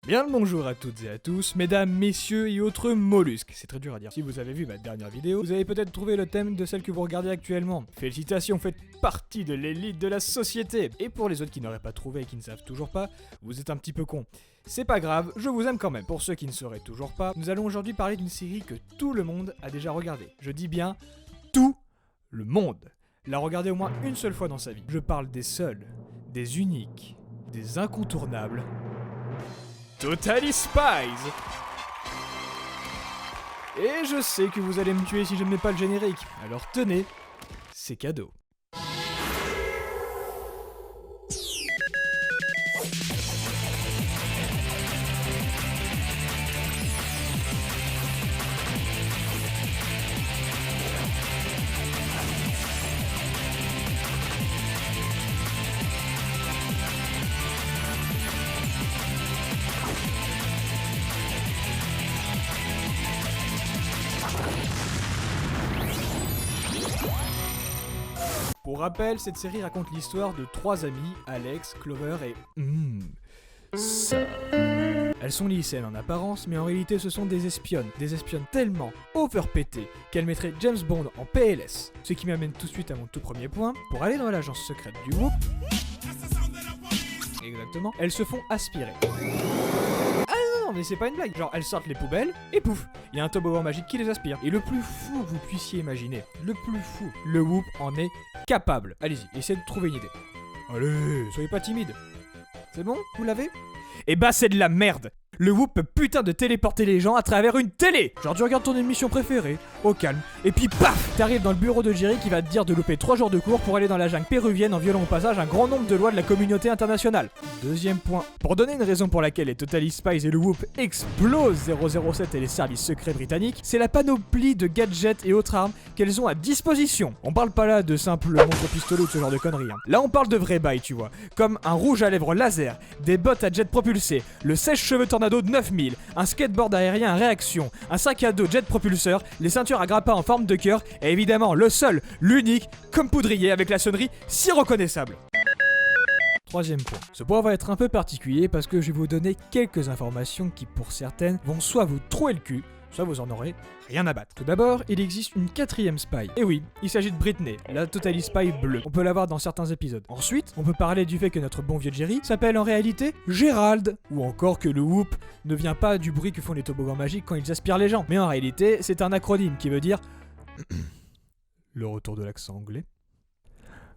Bien le bonjour à toutes et à tous, mesdames, messieurs et autres mollusques. C'est très dur à dire. Si vous avez vu ma dernière vidéo, vous avez peut-être trouvé le thème de celle que vous regardez actuellement. Félicitations, vous faites partie de l'élite de la société. Et pour les autres qui n'auraient pas trouvé et qui ne savent toujours pas, vous êtes un petit peu cons. C'est pas grave, je vous aime quand même. Pour ceux qui ne sauraient toujours pas, nous allons aujourd'hui parler d'une série que tout le monde a déjà regardée. Je dis bien tout le monde l'a regardée au moins une seule fois dans sa vie. Je parle des seuls, des uniques, des incontournables. Totally Spies! Et je sais que vous allez me tuer si je ne mets pas le générique, alors tenez, c'est cadeau. Pour rappel, cette série raconte l'histoire de trois amies, Alex, Clover et... ça. Elles sont lycéennes en apparence, mais en réalité ce sont des espionnes tellement overpétées qu'elles mettraient James Bond en PLS. Ce qui m'amène tout de suite à mon tout premier point. Pour aller dans l'agence secrète du WHOOP, exactement, elles se font aspirer. Non mais c'est pas une blague, genre elles sortent les poubelles et pouf, il y a un toboggan magique qui les aspire. Et le plus fou que vous puissiez imaginer, le plus fou, le WHOOP en est capable. Allez-y, essayez de trouver une idée. Allez, soyez pas timide. C'est bon, vous l'avez? Eh bah c'est de la merde. Le WHOOP peut putain de téléporter les gens à travers une télé. Genre tu regardes ton émission préférée, au calme, et puis paf, t'arrives dans le bureau de Jerry qui va te dire de louper 3 jours de cours pour aller dans la jungle péruvienne en violant au passage un grand nombre de lois de la communauté internationale. Deuxième point. Pour donner une raison pour laquelle les Totally Spies et le WHOOP explosent 007 et les services secrets britanniques, c'est la panoplie de gadgets et autres armes qu'elles ont à disposition. On parle pas là de simples montres pistolet ou de ce genre de conneries. Là on parle de vrais bails, tu vois. Comme un rouge à lèvres laser, des bottes à jet propulsé, le sèche-cheveux Tornado de 9000, un skateboard aérien à réaction, un sac à dos jet propulseur, les ceintures à grappin en forme de cœur et évidemment le seul, l'unique, comme poudrier avec la sonnerie si reconnaissable. Troisième point. Ce point va être un peu particulier parce que je vais vous donner quelques informations qui pour certaines vont soit vous trouer le cul, soit vous en aurez rien à battre. Tout d'abord, il existe une quatrième spy. Et oui, il s'agit de Britney, la Totally Spy bleue. On peut la voir dans certains épisodes. Ensuite, on peut parler du fait que notre bon vieux Jerry s'appelle en réalité Gérald. Ou encore que le WHOOP ne vient pas du bruit que font les toboggans magiques quand ils aspirent les gens. Mais en réalité, c'est un acronyme qui veut dire... le retour de l'accent anglais.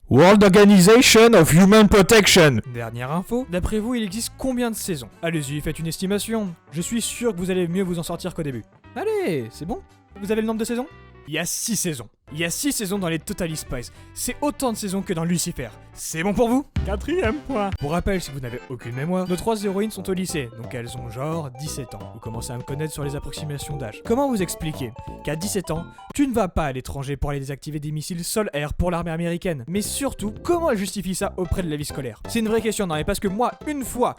World Organization of Human Protection. Dernière info, d'après vous, il existe combien de saisons? Allez-y, faites une estimation. Je suis sûr que vous allez mieux vous en sortir qu'au début. Allez, c'est bon? Vous avez le nombre de saisons? Il y a 6 saisons. Il y a 6 saisons dans les Totally Spies. C'est autant de saisons que dans Lucifer. C'est bon pour vous? Quatrième point. Pour rappel, si vous n'avez aucune mémoire, nos 3 héroïnes sont au lycée, donc elles ont genre 17 ans. Vous commencez à me connaître sur les approximations d'âge. Comment vous expliquer qu'à 17 ans, tu ne vas pas à l'étranger pour aller désactiver des missiles sol-air pour l'armée américaine? Mais surtout, comment elle justifie ça auprès de la vie scolaire? C'est une vraie question, non mais parce que moi, une fois,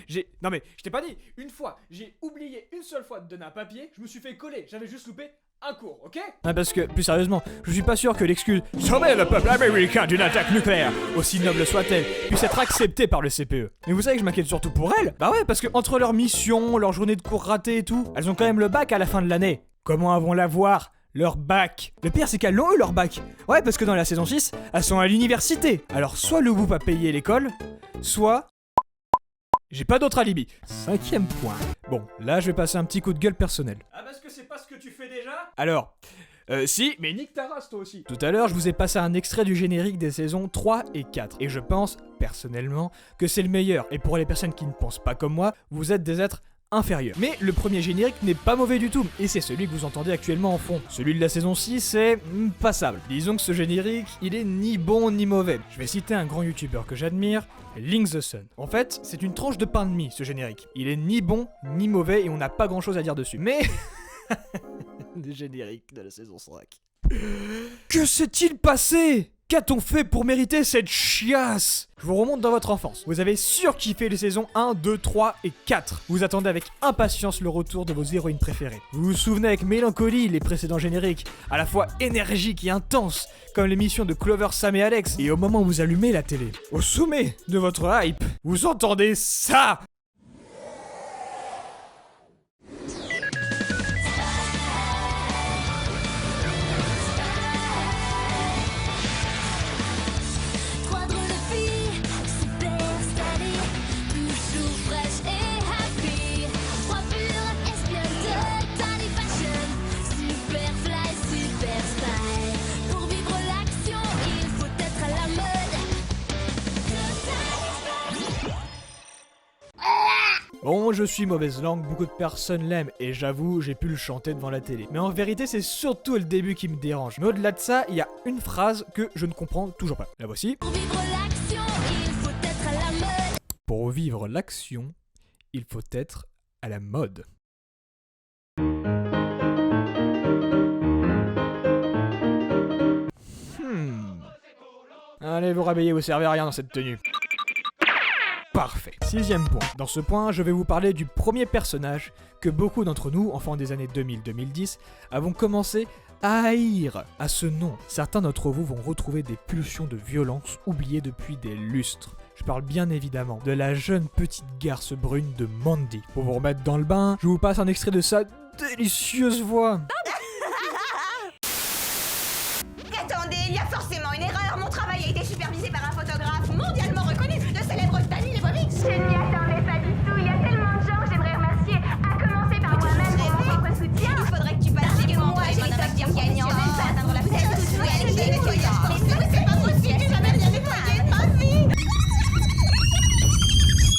j'ai... Non mais, je t'ai pas dit, une fois, j'ai oublié une seule fois de donner un papier, je me suis fait coller, j'avais juste loupé un cours, ok? Ah parce que, plus sérieusement, je suis pas sûr que l'excuse « Sauver le peuple américain d'une attaque nucléaire », aussi noble soit-elle, puisse être acceptée par le CPE. Mais vous savez que je m'inquiète surtout pour elles? Bah ouais, parce que entre leur mission, leur journée de cours ratée et tout, elles ont quand même le bac à la fin de l'année. Comment elles vont l'avoir? Leur bac. Le pire c'est qu'elles l'ont eu leur bac. Ouais, parce que dans la saison 6, elles sont à l'université. Alors soit le WHOOP a payé l'école, soit... j'ai pas d'autre alibi. Cinquième point. Bon, là je vais passer un petit coup de gueule personnel. Ah parce que c'est pas ce que tu fais déjà? Alors, si, mais nique ta race toi aussi. Tout à l'heure je vous ai passé un extrait du générique des saisons 3 et 4. Et je pense, personnellement, que c'est le meilleur. Et pour les personnes qui ne pensent pas comme moi, vous êtes des êtres inférieur. Mais le premier générique n'est pas mauvais du tout, et c'est celui que vous entendez actuellement en fond. Celui de la saison 6 est passable. Disons que ce générique, il est ni bon ni mauvais. Je vais citer un grand youtubeur que j'admire, Link the Sun. En fait, c'est une tranche de pain de mie, ce générique. Il est ni bon ni mauvais, et on n'a pas grand chose à dire dessus. Mais... le générique de la saison 5. Que s'est-il passé? Qu'a-t-on fait pour mériter cette chiasse? Je vous remonte dans votre enfance. Vous avez surkiffé les saisons 1, 2, 3 et 4. Vous attendez avec impatience le retour de vos héroïnes préférées. Vous vous souvenez avec mélancolie les précédents génériques, à la fois énergiques et intenses, comme l'émission de Clover, Sam et Alex. Et au moment où vous allumez la télé, au sommet de votre hype, vous entendez ça. Bon, je suis mauvaise langue, beaucoup de personnes l'aiment, et j'avoue, j'ai pu le chanter devant la télé. Mais en vérité, c'est surtout le début qui me dérange. Mais au-delà de ça, il y a une phrase que je ne comprends toujours pas. La voici. Pour vivre l'action, il faut être à la mode. Pour vivre l'action, il faut être à la mode. Allez vous rhabiller, vous servez à rien dans cette tenue. Parfait. 6e point. Dans ce point, je vais vous parler du premier personnage que beaucoup d'entre nous, enfants des années 2000-2010, avons commencé à haïr. À ce nom, certains d'entre vous vont retrouver des pulsions de violence oubliées depuis des lustres. Je parle bien évidemment de la jeune petite garce brune de Mandy. Pour vous remettre dans le bain, je vous passe un extrait de sa délicieuse voix. Attendez, il y a forcément une erreur. Mon travail a été supervisé par un photographe mondialement reconnu, le célèbre Stanley Lebowitz. Je ne m'y attendais pas du tout. Il y a tellement de gens que j'aimerais remercier, à commencer par moi-même pour mon propre soutien. Il faudrait que tu passes chez moi, j'ai les factures gagnantes. Je vais pas atteindre la fête. Je vais aller chez le nettoyage. Mais c'est pas possible, j'ai jamais rien nettoyé de ma vie.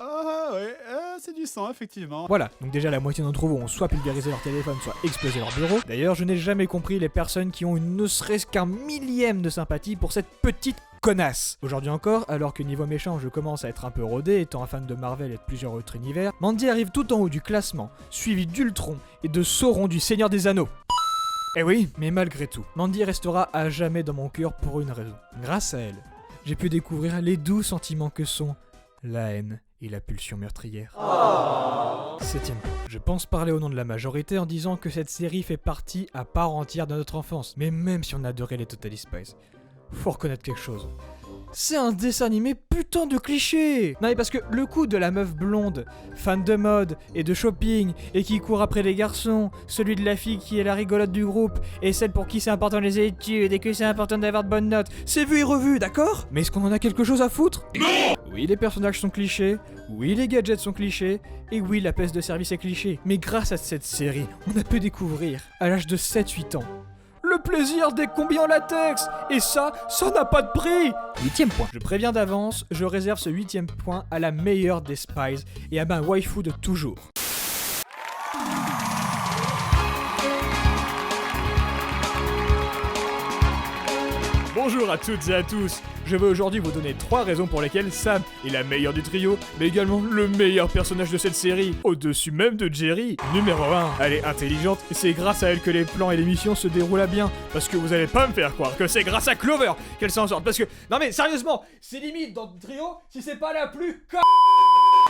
Ah ouais, c'est du sang, effectivement. Voilà, donc déjà la moitié d'entre vous ont soit pulvérisé leur téléphone, soit explosé leur bureau. D'ailleurs, je n'ai jamais compris les personnes qui ont une ne serait-ce qu'un millième de sympathie pour cette petite connasse. Aujourd'hui encore, alors que niveau méchant je commence à être un peu rodé, étant un fan de Marvel et de plusieurs autres univers, Mandy arrive tout en haut du classement, suivi d'Ultron et de Sauron du Seigneur des Anneaux. Eh oui, mais malgré tout, Mandy restera à jamais dans mon cœur pour une raison. Grâce à elle, j'ai pu découvrir les doux sentiments que sont la haine et la pulsion meurtrière. 7e point. Je pense parler au nom de la majorité en disant que cette série fait partie à part entière de notre enfance. Mais même si on adorait les Totally Spies, faut reconnaître quelque chose. C'est un dessin animé putain de cliché. Non mais parce que le coup de la meuf blonde, fan de mode et de shopping et qui court après les garçons, celui de la fille qui est la rigolote du groupe et celle pour qui c'est important les études et que c'est important d'avoir de bonnes notes, c'est vu et revu, d'accord? Mais est-ce qu'on en a quelque chose à foutre? Non. Oui, les personnages sont clichés, oui, les gadgets sont clichés, et oui, la pièce de service est cliché. Mais grâce à cette série, on a pu découvrir, à l'âge de 7-8 ans, le plaisir des combis en latex. Et ça n'a pas de prix. 8e point. Je préviens d'avance, je réserve ce 8e point à la meilleure des Spies et à ma waifu de toujours. Bonjour à toutes et à tous. Je vais aujourd'hui vous donner 3 raisons pour lesquelles Sam est la meilleure du trio, mais également le meilleur personnage de cette série, au-dessus même de Jerry. Numéro 1, elle est intelligente et c'est grâce à elle que les plans et les missions se déroulent à bien. Parce que vous allez pas me faire croire que c'est grâce à Clover qu'elle s'en sort. Parce que, non mais sérieusement, c'est limite dans le trio si c'est pas la plus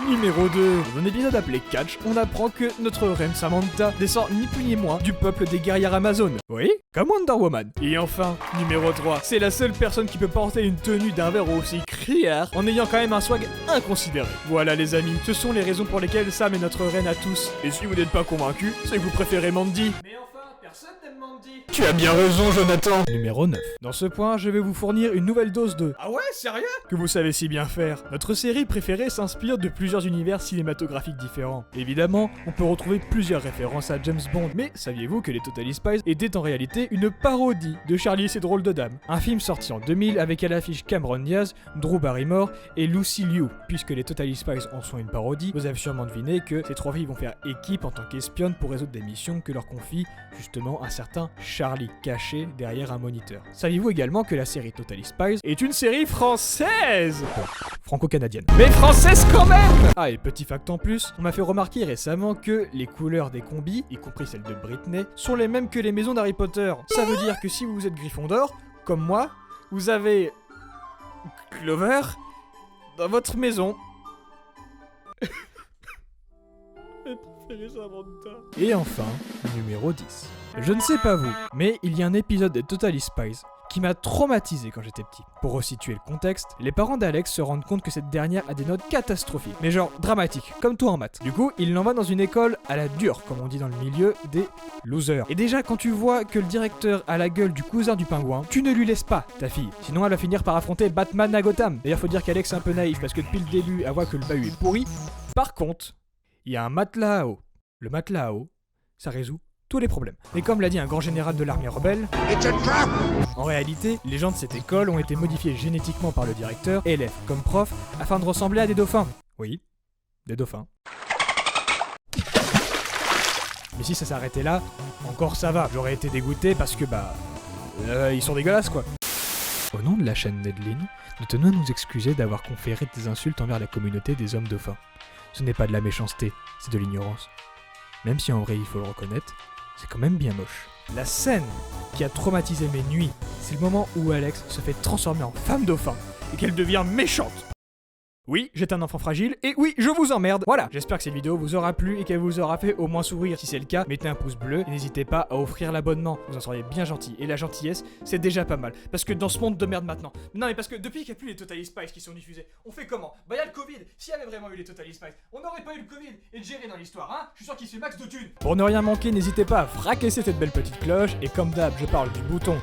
Numéro 2. Dans un épisode appelé Catch, on apprend que notre reine Samantha descend ni plus ni moins du peuple des guerrières Amazones. Oui, comme Wonder Woman. Et enfin, numéro 3. C'est la seule personne qui peut porter une tenue d'un verre aussi criard en ayant quand même un swag inconsidéré. Voilà les amis, ce sont les raisons pour lesquelles Sam est notre reine à tous. Et si vous n'êtes pas convaincus, c'est que vous préférez Mandy. Mais enfin, personne n'aime Mandy. Tu as bien raison, Jonathan. Numéro 9. Dans ce point, je vais vous fournir une nouvelle dose de ah ouais, sérieux que vous savez si bien faire. Notre série préférée s'inspire de plusieurs univers cinématographiques différents. Évidemment, on peut retrouver plusieurs références à James Bond, mais saviez-vous que les Totally Spies étaient en réalité une parodie de Charlie et ses drôles de dames, un film sorti en 2000 avec à l'affiche Cameron Diaz, Drew Barrymore et Lucy Liu. Puisque les Totally Spies en sont une parodie, vous avez sûrement deviné que ces 3 filles vont faire équipe en tant qu'espionnes pour résoudre des missions que leur confie justement un certain Charlie, caché derrière un moniteur. Saviez-vous également que la série Totally Spies est une série française? Franco-canadienne. Mais française quand même! Ah, et petit fact en plus, on m'a fait remarquer récemment que les couleurs des combis, y compris celles de Britney, sont les mêmes que les maisons d'Harry Potter. Ça veut dire que si vous êtes Gryffondor, comme moi, vous avez Clover dans votre maison. Et enfin, numéro 10. Je ne sais pas vous, mais il y a un épisode des Totally Spies qui m'a traumatisé quand j'étais petit. Pour resituer le contexte, les parents d'Alex se rendent compte que cette dernière a des notes catastrophiques, mais genre dramatiques, comme toi en maths. Du coup, ils l'envoient dans une école à la dure, comme on dit dans le milieu, des losers. Et déjà, quand tu vois que le directeur a la gueule du cousin du pingouin, tu ne lui laisses pas ta fille. Sinon, elle va finir par affronter Batman à Gotham. D'ailleurs, faut dire qu'Alex est un peu naïf, parce que depuis le début, elle voit que le bahut est pourri. Par contre, il y a un matelas à eau. Le matelas à eau, ça résout tous les problèmes. Et comme l'a dit un grand général de l'armée rebelle, en réalité, les gens de cette école ont été modifiés génétiquement par le directeur, élèves comme prof, afin de ressembler à des dauphins. Oui, des dauphins. Mais si ça s'arrêtait là, encore ça va. J'aurais été dégoûté parce que ils sont dégueulasses quoi. Au nom de la chaîne Nedline, nous tenons à nous excuser d'avoir conféré des insultes envers la communauté des hommes dauphins. Ce n'est pas de la méchanceté, c'est de l'ignorance. Même si en vrai il faut le reconnaître, c'est quand même bien moche. La scène qui a traumatisé mes nuits, c'est le moment où Alex se fait transformer en femme dauphin et qu'elle devient méchante. Oui, j'étais un enfant fragile, et oui, je vous emmerde. Voilà, j'espère que cette vidéo vous aura plu et qu'elle vous aura fait au moins sourire. Si c'est le cas, mettez un pouce bleu et n'hésitez pas à offrir l'abonnement. Vous en seriez bien gentil. Et la gentillesse, c'est déjà pas mal. Parce que dans ce monde de merde maintenant. Non mais parce que depuis qu'il n'y a plus les Totally Spice qui sont diffusés, on fait comment? Bah y'a le Covid. S'il y avait vraiment eu les Totally Spice, on n'aurait pas eu le Covid et Jerry dans l'histoire, hein? Je suis sûr qu'il se fait max de thunes. Pour ne rien manquer, n'hésitez pas à fracasser cette belle petite cloche. Et comme d'hab, je parle du bouton.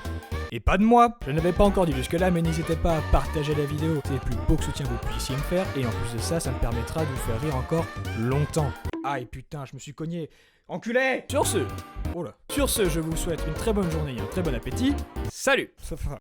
Et pas de moi, je ne l'avais pas encore dit jusque-là, mais n'hésitez pas à partager la vidéo. C'est le plus beau soutien que vous puissiez me faire, et en plus de ça, ça me permettra de vous faire rire encore longtemps. Aïe putain, je me suis cogné. Enculé! Sur ce, je vous souhaite une très bonne journée et un très bon appétit. Salut!